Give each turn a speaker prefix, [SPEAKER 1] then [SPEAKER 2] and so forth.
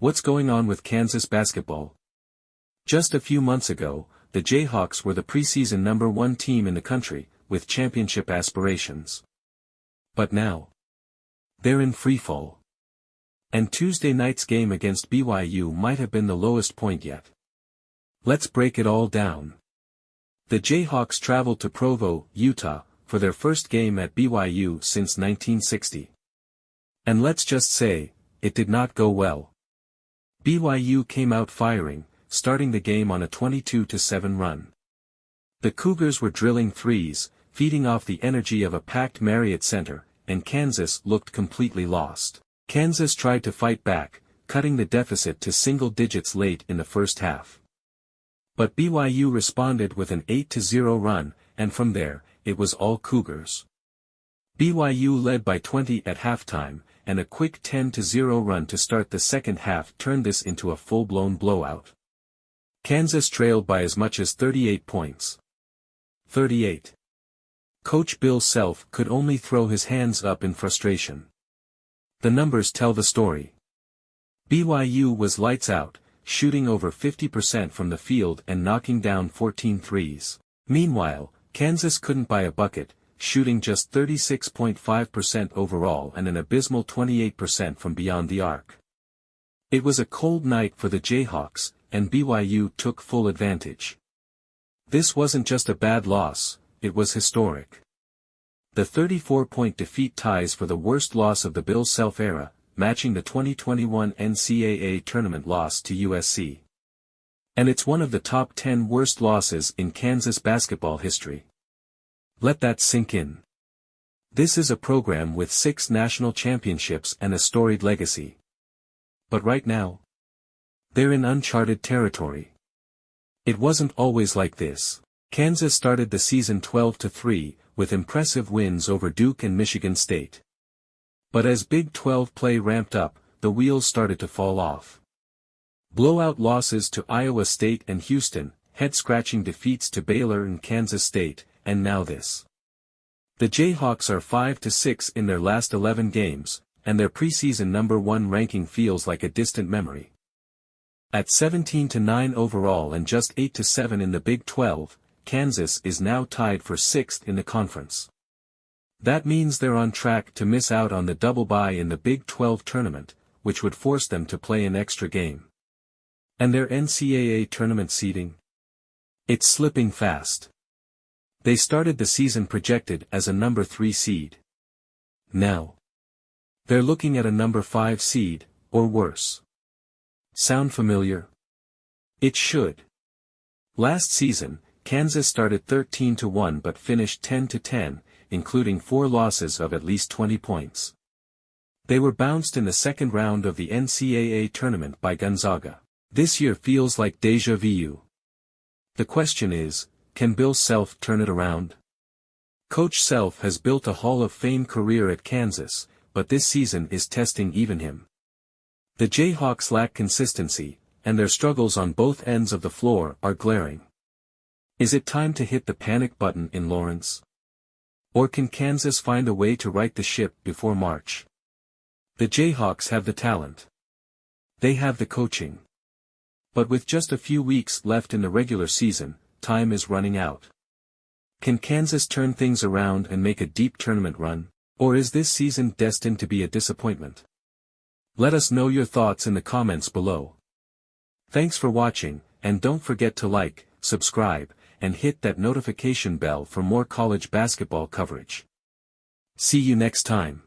[SPEAKER 1] What's going on with Kansas basketball? Just a few months ago, the Jayhawks were the preseason #1 team in the country, with championship aspirations. But now, they're in freefall. And Tuesday night's game against BYU might have been the lowest point yet. Let's break it all down. The Jayhawks traveled to Provo, Utah, for their first game at BYU since 1960. And let's just say, it did not go well. BYU came out firing, starting the game on a 22-7 run. The Cougars were drilling threes, feeding off the energy of a packed Marriott Center, and Kansas looked completely lost. Kansas tried to fight back, cutting the deficit to single digits late in the first half. But BYU responded with an 8-0 run, and from there, it was all Cougars. BYU led by 20 at halftime, and a quick 10-0 run to start the second half turned this into a full-blown blowout. Kansas trailed by as much as 38 points. 38. Coach Bill Self could only throw his hands up in frustration. The numbers tell the story. BYU was lights out, shooting over 50% from the field and knocking down 14 threes. Meanwhile, Kansas couldn't buy a bucket, shooting just 36.5% overall and an abysmal 28% from beyond the arc. It was a cold night for the Jayhawks, and BYU took full advantage. This wasn't just a bad loss, it was historic. The 34-point defeat ties for the worst loss of the Bill Self era, matching the 2021 NCAA tournament loss to USC. And it's one of the top 10 worst losses in Kansas basketball history. Let that sink in. This is a program with 6 national championships and a storied legacy. But right now, they're in uncharted territory. It wasn't always like this. Kansas started the season 12-3, with impressive wins over Duke and Michigan State. But as Big 12 play ramped up, the wheels started to fall off. Blowout losses to Iowa State and Houston, head-scratching defeats to Baylor and Kansas State, and now this. The Jayhawks are 5-6 in their last 11 games, and their preseason #1 ranking feels like a distant memory. At 17-9 overall and just 8-7 in the Big 12, Kansas is now tied for 6th in the conference. That means they're on track to miss out on the double bye in the Big 12 tournament, which would force them to play an extra game. And their NCAA tournament seeding? It's slipping fast. They started the season projected as a #3 seed. Now, they're looking at a #5 seed, or worse. Sound familiar? It should. Last season, Kansas started 13-1 but finished 10-10, including 4 losses of at least 20 points. They were bounced in the second round of the NCAA tournament by Gonzaga. This year feels like déjà vu. The question is, can Bill Self turn it around? Coach Self has built a Hall of Fame career at Kansas, but this season is testing even him. The Jayhawks lack consistency, and their struggles on both ends of the floor are glaring. Is it time to hit the panic button in Lawrence? Or can Kansas find a way to right the ship before March? The Jayhawks have the talent. They have the coaching. But with just a few weeks left in the regular season, time is running out. Can Kansas turn things around and make a deep tournament run? Or is this season destined to be a disappointment? Let us know your thoughts in the comments below. Thanks for watching, and don't forget to like, subscribe, and hit that notification bell for more college basketball coverage. See you next time.